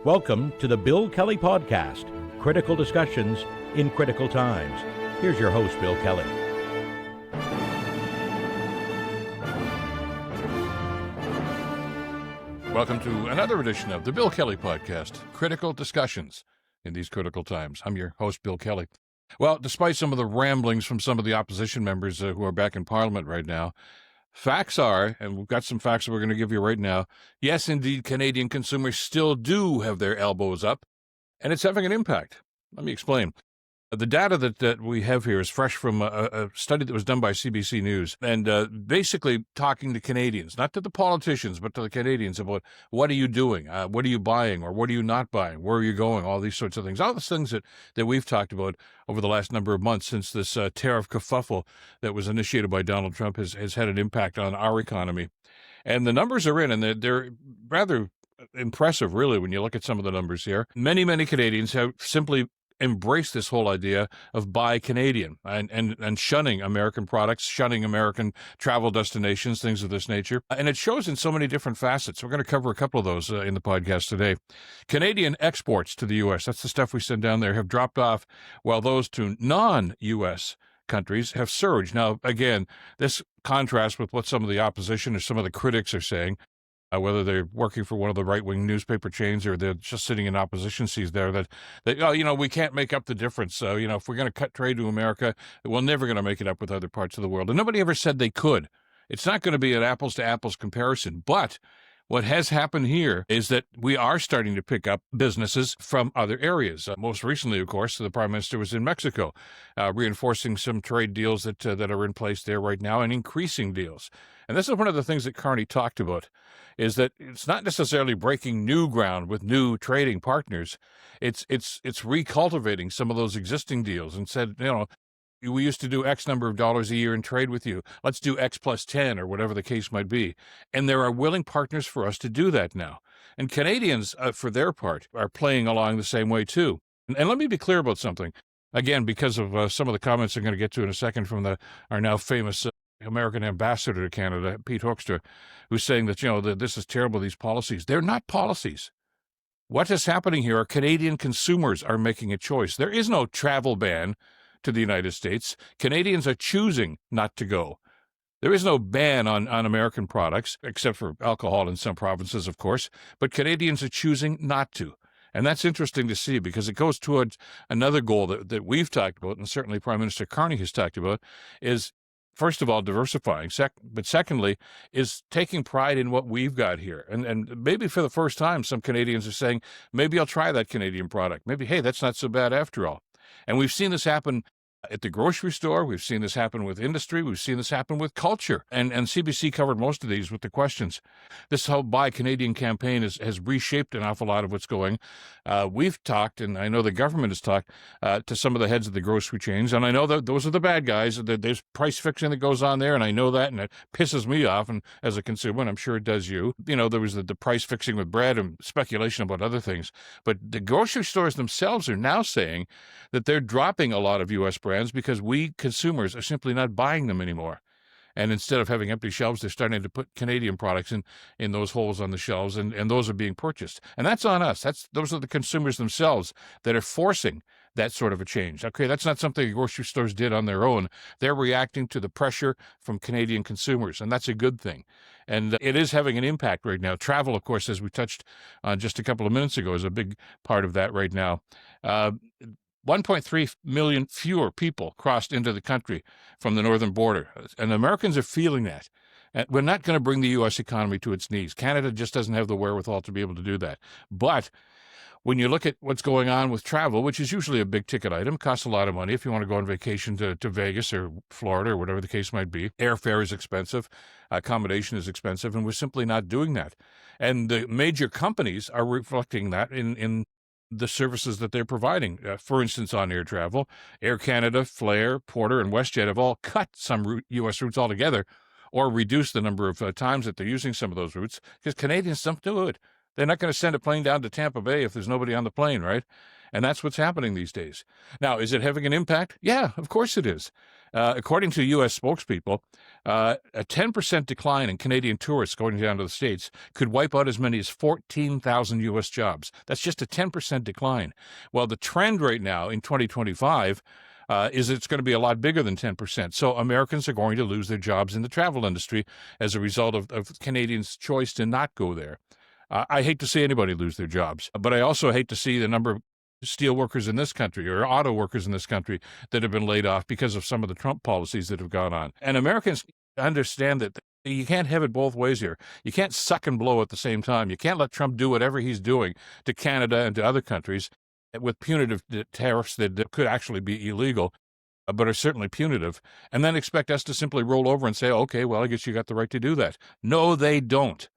Welcome to the Bill Kelly Podcast, critical discussions in critical times. Here's your host, Bill Kelly. Welcome to another edition of the Bill Kelly Podcast, critical discussions in these critical times. I'm your host, Bill Kelly. Well, despite some of the ramblings from some of the opposition members who are back in Parliament right now, facts are, and we've got some facts that we're going to give you right now, yes, indeed, Canadian consumers still do have their elbows up, and it's having an impact. Let me explain. The data that we have here is fresh from a study that was done by CBC News, and basically talking to Canadians, not to the politicians, but to the Canadians about what are you doing, what are you buying, or what are you not buying, where are you going, all these sorts of things, all the things that we've talked about over the last number of months since this tariff kerfuffle that was initiated by Donald Trump has had an impact on our economy. And the numbers are in, and they're rather impressive, really, when you look at some of the numbers here. Many Canadians have simply embrace this whole idea of buy Canadian and shunning American products, shunning American travel destinations, things of this nature. And it shows in so many different facets. We're going to cover a couple of those in the podcast today. Canadian exports to the U.S., that's the stuff we send down there, have dropped off, while those to non-U.S. countries have surged. Now, again, this contrasts with what some of the opposition or some of the critics are saying. Whether they're working for one of the right-wing newspaper chains or they're just sitting in opposition seats there, that we can't make up the difference. If we're going to cut trade to America, we're never going to make it up with other parts of the world. And nobody ever said they could. It's not going to be an apples-to-apples comparison. But what has happened here is that we are starting to pick up businesses from other areas. Most recently, of course, the Prime Minister was in Mexico, reinforcing some trade deals that are in place there right now and increasing deals. And this is one of the things that Carney talked about, is that it's not necessarily breaking new ground with new trading partners. It's recultivating some of those existing deals and said, we used to do X number of dollars a year in trade with you. Let's do X plus 10 or whatever the case might be. And there are willing partners for us to do that now. And Canadians, for their part, are playing along the same way too. And let me be clear about something. Again, because of some of the comments I'm going to get to in a second from our now famous American ambassador to Canada, Pete Hoekstra, who's saying that, that this is terrible, these policies. They're not policies. What is happening here are Canadian consumers are making a choice. There is no travel ban to the United States. Canadians are choosing not to go. There is no ban on American products, except for alcohol in some provinces, of course, but Canadians are choosing not to. And that's interesting to see because it goes towards another goal that we've talked about, and certainly Prime Minister Carney has talked about, is first of all, diversifying, but secondly, is taking pride in what we've got here. And maybe for the first time, some Canadians are saying, maybe I'll try that Canadian product. Maybe, hey, that's not so bad after all. And we've seen this happen at the grocery store. We've seen this happen with industry. We've seen this happen with culture. And CBC covered most of these with the questions. This whole Buy Canadian campaign has reshaped an awful lot of what's going. We've talked, and I know the government has talked, to some of the heads of the grocery chains. And I know that those are the bad guys. There's price fixing that goes on there, and I know that, and it pisses me off and as a consumer, and I'm sure it does you. There was the price fixing with bread and speculation about other things. But the grocery stores themselves are now saying that they're dropping a lot of U.S. brands because we consumers are simply not buying them anymore. And instead of having empty shelves, they're starting to put Canadian products in those holes on the shelves, and those are being purchased. And that's on us. Those are the consumers themselves that are forcing that sort of a change. Okay, that's not something the grocery stores did on their own. They're reacting to the pressure from Canadian consumers, and that's a good thing. And it is having an impact right now. Travel, of course, as we touched on just a couple of minutes ago, is a big part of that right now. 1.3 million fewer people crossed into the country from the northern border, and Americans are feeling that. And we're not going to bring the U.S. economy to its knees. Canada just doesn't have the wherewithal to be able to do that. But when you look at what's going on with travel, which is usually a big-ticket item, costs a lot of money if you want to go on vacation to Vegas or Florida or whatever the case might be. Airfare is expensive, accommodation is expensive, and we're simply not doing that. And the major companies are reflecting that in the services that they're providing. For instance, on air travel, Air Canada, Flair, Porter, and WestJet have all cut some U.S. routes altogether or reduced the number of times that they're using some of those routes because Canadians don't do it. They're not going to send a plane down to Tampa Bay if there's nobody on the plane, right? And that's what's happening these days. Now, is it having an impact? Yeah, of course it is. According to U.S. spokespeople, a 10% decline in Canadian tourists going down to the States could wipe out as many as 14,000 U.S. jobs. That's just a 10% decline. Well, the trend right now in 2025 is it's going to be a lot bigger than 10%. So Americans are going to lose their jobs in the travel industry as a result of Canadians' choice to not go there. I hate to see anybody lose their jobs, but I also hate to see the number of steel workers in this country or auto workers in this country that have been laid off because of some of the Trump policies that have gone on. And Americans understand that you can't have it both ways here. You can't suck and blow at the same time. You can't let Trump do whatever he's doing to Canada and to other countries with punitive tariffs that could actually be illegal, but are certainly punitive, and then expect us to simply roll over and say, okay, well, I guess you got the right to do that. No, they don't.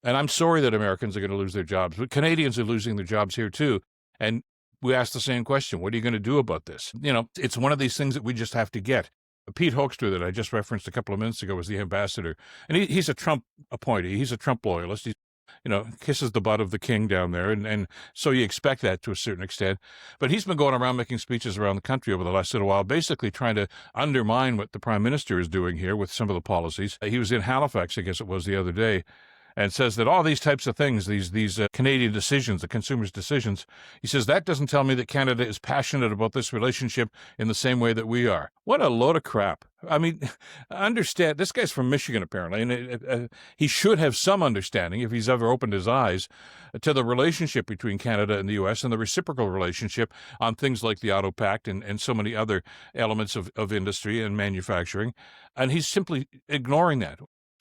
And I'm sorry that Americans are going to lose their jobs, but Canadians are losing their jobs here too. And we ask the same question. What are you going to do about this? It's one of these things that we just have to get. Pete Hoekstra, that I just referenced a couple of minutes ago, was the ambassador. And he's a Trump appointee. He's a Trump loyalist. He's, kisses the butt of the king down there. And so you expect that to a certain extent. But he's been going around making speeches around the country over the last little while, basically trying to undermine what the prime minister is doing here with some of the policies. He was in Halifax, I guess it was, the other day, and says that all these types of things, these Canadian decisions, the consumers' decisions, he says, that doesn't tell me that Canada is passionate about this relationship in the same way that we are. What a load of crap. I mean, understand, this guy's from Michigan, apparently, and he should have some understanding, if he's ever opened his eyes, to the relationship between Canada and the U.S. and the reciprocal relationship on things like the Auto Pact and so many other elements of industry and manufacturing. And he's simply ignoring that,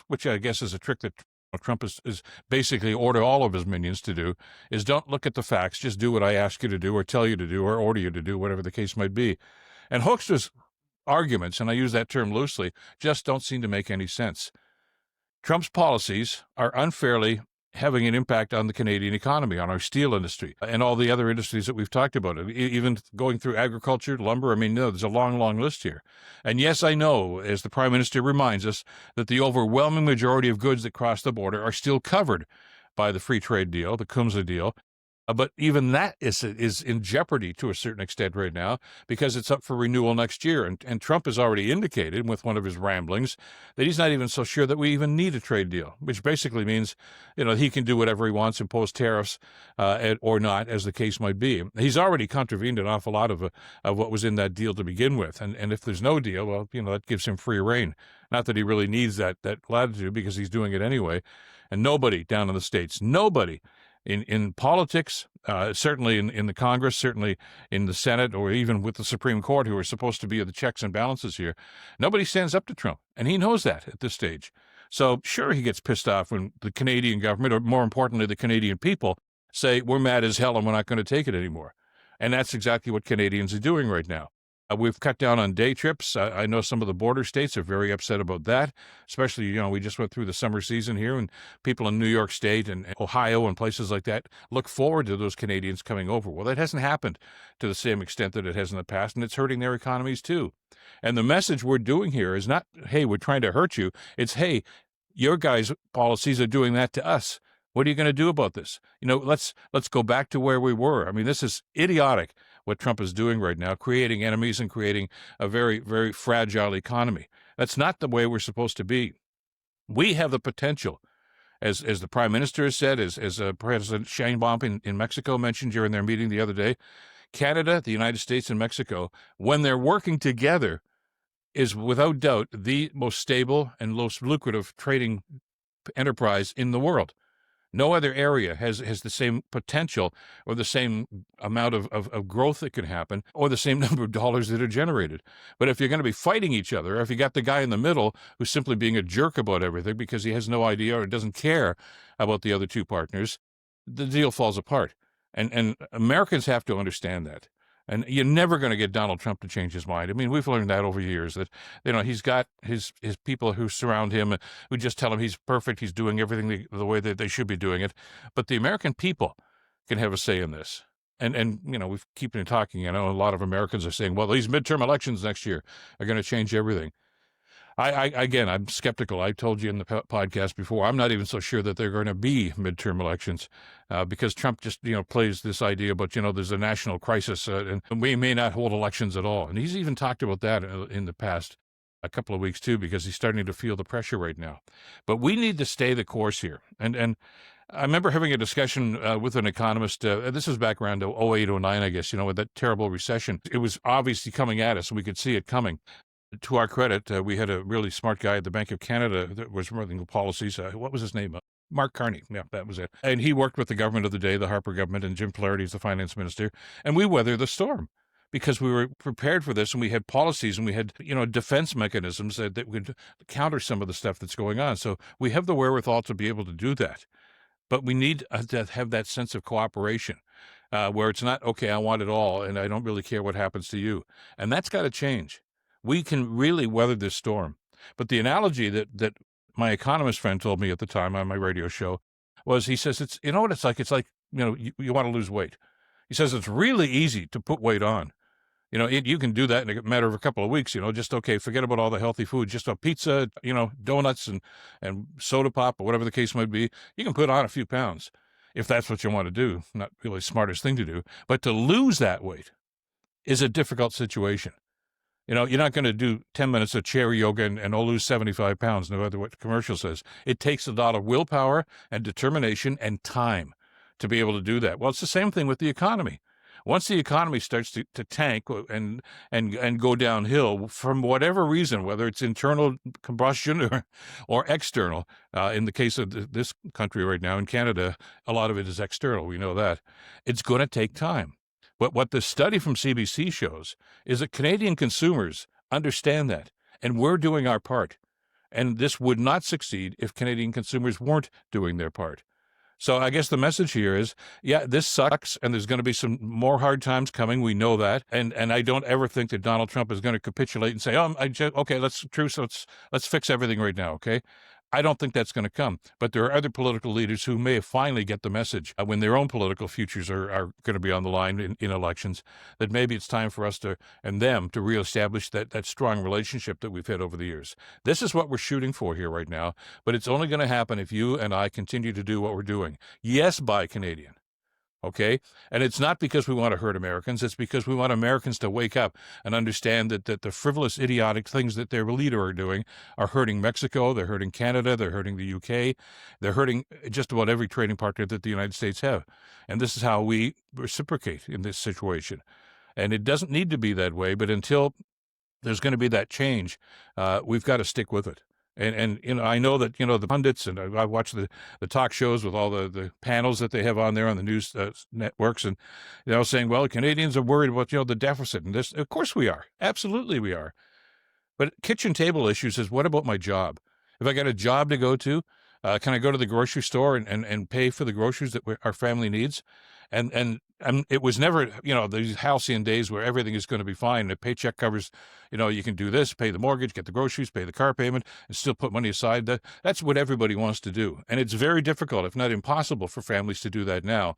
which I guess is a trick that Trump is basically order all of his minions to do, is don't look at the facts, just do what I ask you to do or tell you to do or order you to do, whatever the case might be. And Hoekstra's arguments, and I use that term loosely, just don't seem to make any sense. Trump's policies are unfairly having an impact on the Canadian economy, on our steel industry, and all the other industries that we've talked about, even going through agriculture, lumber. I mean, no, there's a long, long list here. And yes, I know, as the Prime Minister reminds us, that the overwhelming majority of goods that cross the border are still covered by the free trade deal, the CUMSA deal. But even that is in jeopardy to a certain extent right now because it's up for renewal next year. And Trump has already indicated with one of his ramblings that he's not even so sure that we even need a trade deal, which basically means, he can do whatever he wants, impose tariffs or not, as the case might be. He's already contravened an awful lot of what was in that deal to begin with. And if there's no deal, well, that gives him free rein. Not that he really needs that latitude because he's doing it anyway. And nobody down in the States, nobody in politics, certainly in the Congress, certainly in the Senate, or even with the Supreme Court, who are supposed to be the checks and balances here, nobody stands up to Trump. And he knows that at this stage. So sure, he gets pissed off when the Canadian government, or more importantly, the Canadian people, say, we're mad as hell and we're not going to take it anymore. And that's exactly what Canadians are doing right now. We've cut down on day trips. I know some of the border states are very upset about that, especially, we just went through the summer season here, and people in New York State and Ohio and places like that look forward to those Canadians coming over. Well, that hasn't happened to the same extent that it has in the past, and it's hurting their economies too. And the message we're doing here is not, hey, we're trying to hurt you. It's, hey, your guys' policies are doing that to us. What are you going to do about this? Let's go back to where we were. I mean, this is idiotic what Trump is doing right now, creating enemies and creating a very, very fragile economy. That's not the way we're supposed to be. We have the potential, as the Prime Minister has said, as President Sheinbaum in Mexico mentioned during their meeting the other day, Canada, the United States, and Mexico, when they're working together, is without doubt the most stable and most lucrative trading enterprise in the world. No other area has the same potential or the same amount of growth that can happen or the same number of dollars that are generated. But if you're going to be fighting each other, or if you got the guy in the middle who's simply being a jerk about everything because he has no idea or doesn't care about the other two partners, the deal falls apart. And Americans have to understand that. And you're never going to get Donald Trump to change his mind. I mean, we've learned that over years, that, he's got his people who surround him, who just tell him he's perfect, he's doing everything the way that they should be doing it. But the American people can have a say in this. And we keep talking. I know a lot of Americans are saying, well, these midterm elections next year are going to change everything. Again, I'm skeptical. I told you in the podcast before, I'm not even so sure that they're going to be midterm elections because Trump just, plays this idea about, there's a national crisis and we may not hold elections at all. And he's even talked about that in the past a couple of weeks too, because he's starting to feel the pressure right now. But we need to stay the course here. And I remember having a discussion with an economist. This was back around 08, 09, I guess, with that terrible recession. It was obviously coming at us and we could see it coming. To our credit, we had a really smart guy at the Bank of Canada that was running the policies. What was his name? Mark Carney. Yeah, that was it. And he worked with the government of the day, the Harper government, and Jim Flaherty as the finance minister. And we weathered the storm because we were prepared for this and we had policies and we had, defense mechanisms that would counter some of the stuff that's going on. So we have the wherewithal to be able to do that. But we need to have that sense of cooperation where it's not, okay, I want it all and I don't really care what happens to you. And that's got to change. We can really weather this storm. But the analogy that my economist friend told me at the time on my radio show was, he says, it's, what it's like? It's like, you want to lose weight. He says, it's really easy to put weight on. You can do that in a matter of a couple of weeks, just, okay, forget about all the healthy food, just a pizza, donuts and soda pop or whatever the case might be. You can put on a few pounds if that's what you want to do. Not really the smartest thing to do, but to lose that weight is a difficult situation. You're not going to do 10 minutes of chair yoga and I'll lose 75 pounds, no matter what the commercial says. It takes a lot of willpower and determination and time to be able to do that. Well, it's the same thing with the economy. Once the economy starts to tank and go downhill from whatever reason, whether it's internal combustion or external, in the case of this country right now, in Canada, a lot of it is external. We know that. It's going to take time. But what the study from CBC shows is that Canadian consumers understand that, and we're doing our part. And this would not succeed if Canadian consumers weren't doing their part. So I guess the message here is, yeah, this sucks, and there's going to be some more hard times coming. We know that, and I don't ever think that Donald Trump is going to capitulate and say, okay, let's fix everything right now, okay? I don't think that's going to come. But there are other political leaders who may finally get the message when their own political futures are going to be on the line in elections, that maybe it's time for us and them to reestablish that strong relationship that we've had over the years. This is what we're shooting for here right now, but it's only going to happen if you and I continue to do what we're doing. Yes, buy Canadian. Okay? And it's not because we want to hurt Americans. It's because we want Americans to wake up and understand that the frivolous, idiotic things that their leader are doing are hurting Mexico, they're hurting Canada, they're hurting the UK, they're hurting just about every trading partner that the United States have. And this is how we reciprocate in this situation. And it doesn't need to be that way, but until there's going to be that change, we've got to stick with it. And I know that, the pundits, and I watch the talk shows with all the panels that they have on there on the news networks, and, saying, well, Canadians are worried about, the deficit and this. Of course we are. Absolutely we are. But kitchen table issues is, what about my job? If I got a job to go to, can I go to the grocery store and pay for the groceries that our family needs? And it was never, these halcyon days where everything is going to be fine. The paycheck covers, you can do this, pay the mortgage, get the groceries, pay the car payment, and still put money aside. That's what everybody wants to do. And it's very difficult, if not impossible, for families to do that now.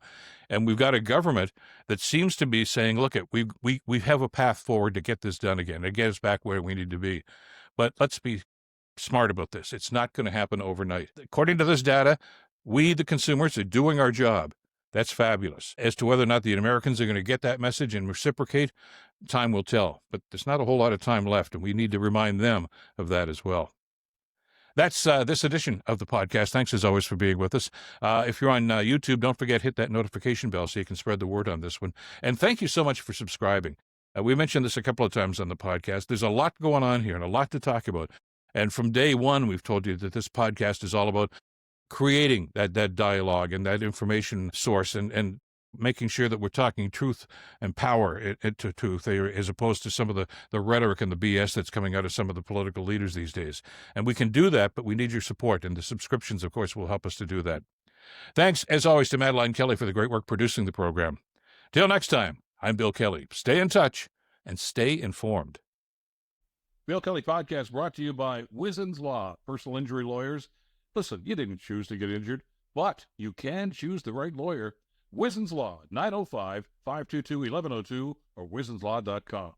And we've got a government that seems to be saying, look, we have a path forward to get this done again, to get us back where we need to be. But let's be smart about this. It's not going to happen overnight. According to this data, we, the consumers, are doing our job. That's fabulous. As to whether or not the Americans are going to get that message and reciprocate, time will tell. But there's not a whole lot of time left, and we need to remind them of that as well. That's this edition of the podcast. Thanks, as always, for being with us. If you're on YouTube, don't forget, hit that notification bell so you can spread the word on this one. And thank you so much for subscribing. We mentioned this a couple of times on the podcast. There's a lot going on here and a lot to talk about. And from day one, we've told you that this podcast is all about creating that dialogue and that information source and making sure that we're talking truth and power to truth, as opposed to some of the rhetoric and the BS that's coming out of some of the political leaders these days. And we can do that, but we need your support. And the subscriptions, of course, will help us to do that. Thanks, as always, to Madeline Kelly for the great work producing the program. Till next time, I'm Bill Kelly. Stay in touch and stay informed. Bill Kelly Podcast brought to you by Wizen's Law, personal injury lawyers. Listen, you didn't choose to get injured, but you can choose the right lawyer. Wizen's Law, 905-522-1102 or wizenslaw.com.